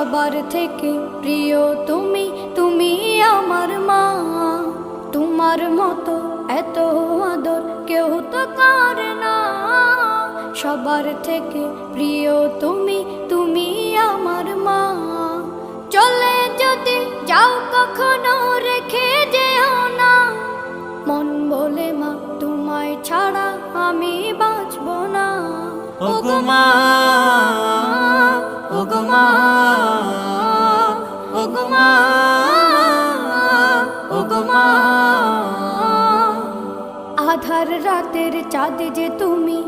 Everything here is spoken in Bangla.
সবার থেকে প্রিয় তুমি, তুমি আমার মা। তোমার মতো এত আদর কেউ তো করে না। সবার থেকে প্রিয় তুমি, তুমি আমার মা। চলে যদি যাও কখনো রেখে যেও না, মন বলে মা তোমায় ছাড়া আমি বাঁচব না। ওগো মা, ওগো মা, ওগো মা, ওগো মা। আধার রাতের চাঁদ যে তুমি,